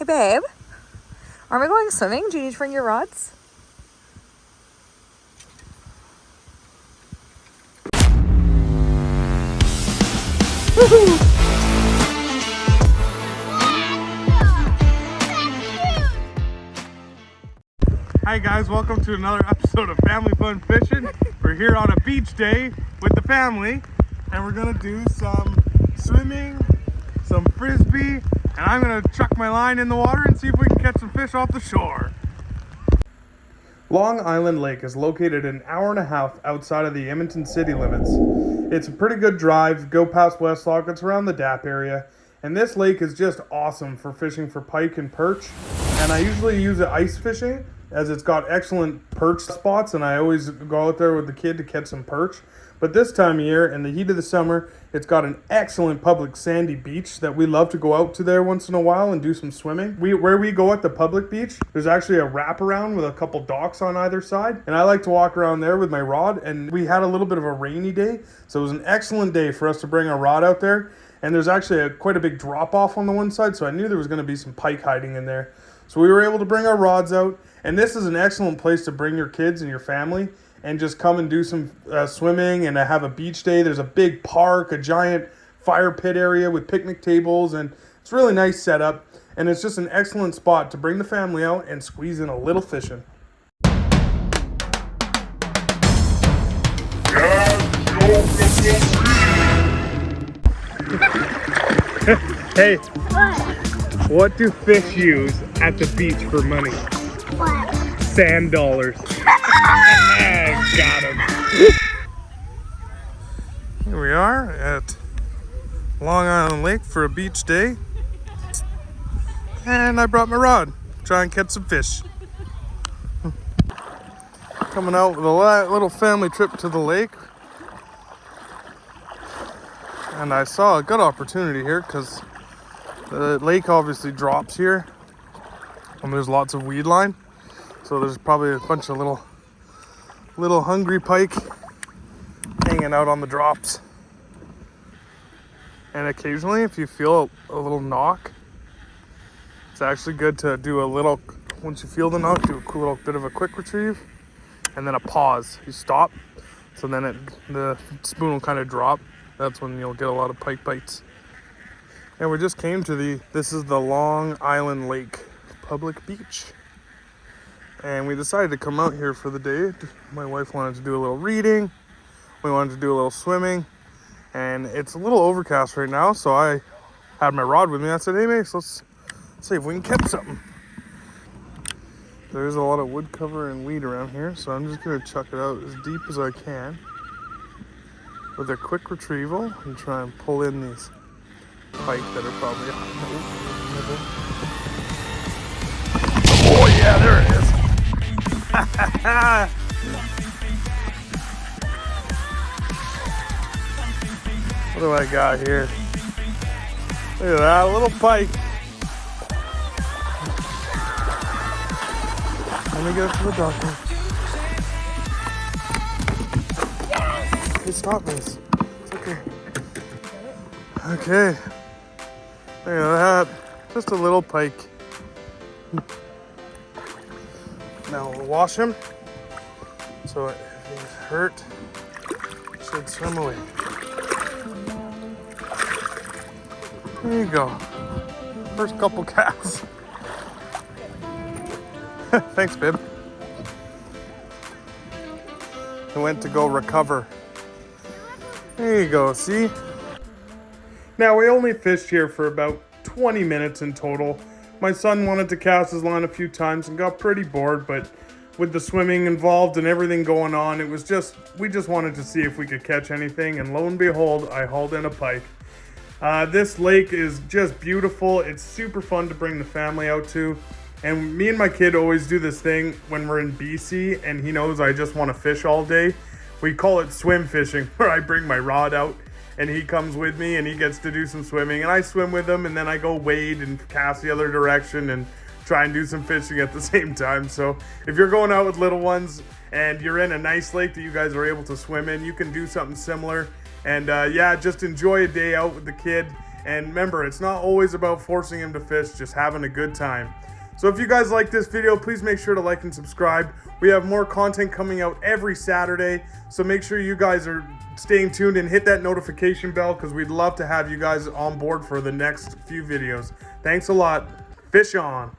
Hey, babe. Are we going swimming? Do you need to bring your rods? Woohoo! Hi guys, welcome to another episode of Family Fun Fishing. We're here on a beach day with the family and we're gonna do some swimming, some frisbee, and I'm gonna chuck my line in the water and see if we can catch some fish off the shore. Long Island Lake is located an hour and a half outside of the Edmonton city limits. It's a pretty good drive, go past Westlock, it's around the DAP area, and this lake is just awesome for fishing for pike and perch. And I usually use it ice fishing as it's got excellent perch spots, and I always go out there with the kid to catch some perch. But this time of year, in the heat of the summer, it's got an excellent public sandy beach that we love to go out to there once in a while and do some swimming. Where we go at the public beach, there's actually a wraparound with a couple docks on either side, and I like to walk around there with my rod. And we had a little bit of a rainy day, so it was an excellent day for us to bring our rod out there. And there's actually quite a big drop off on the one side, so I knew there was going to be some pike hiding in there. So we were able to bring our rods out, and this is an excellent place to bring your kids and your family and just come and do some swimming and have a beach day. There's a big park, a giant fire pit area with picnic tables, and it's a really nice setup. And it's just an excellent spot to bring the family out and squeeze in a little fishing. Hey, what do fish use at the beach for money? What? Sand dollars. Got him. Here we are at Long Island Lake for a beach day. And I brought my rod. Try and catch some fish. Coming out with a little family trip to the lake. And I saw a good opportunity here because the lake obviously drops here. And there's lots of weed line. So there's probably a bunch of little hungry pike hanging out on the drops. And occasionally, if you feel a little knock, it's actually good to do a little, once you feel the knock, do a little bit of a quick retrieve and then a pause. You stop, so then the spoon will kind of drop. That's when you'll get a lot of pike bites. And we just came to this is the Long Island Lake public beach. And we decided to come out here for the day. My wife wanted to do a little reading. We wanted to do a little swimming. And it's a little overcast right now, so I had my rod with me. I said, hey, Mace, let's see if we can catch something. There's a lot of wood cover and weed around here, so I'm just going to chuck it out as deep as I can with a quick retrieval and try and pull in these pike that are probably... Oh, yeah, there it is. What do I got here? Look at that little pike. Let me get it to the doctor. Hey, stop this. It's okay. Okay. Look at that. Just a little pike. Now we'll wash him, so if he's hurt, he should swim away. There you go. First couple casts. Thanks, babe. He went to go recover. There you go, see? Now we only fished here for about 20 minutes in total. My son wanted to cast his line a few times and got pretty bored, but with the swimming involved and everything going on, we just wanted to see if we could catch anything, and lo and behold, I hauled in a pike. This lake is just beautiful. It's super fun to bring the family out to, and me and my kid always do this thing when we're in BC and he knows I just want to fish all day. We call it swim fishing, where I bring my rod out and he comes with me and he gets to do some swimming and I swim with him, and then I go wade and cast the other direction and try and do some fishing at the same time. So if you're going out with little ones and you're in a nice lake that you guys are able to swim in, you can do something similar. And yeah, just enjoy a day out with the kid And remember, it's not always about forcing him to fish, just having a good time. So if you guys like this video, please make sure to like and subscribe. We have more content coming out every Saturday, so make sure you guys are staying tuned and hit that notification bell, because we'd love to have you guys on board for the next few videos. Thanks a lot. Fish on.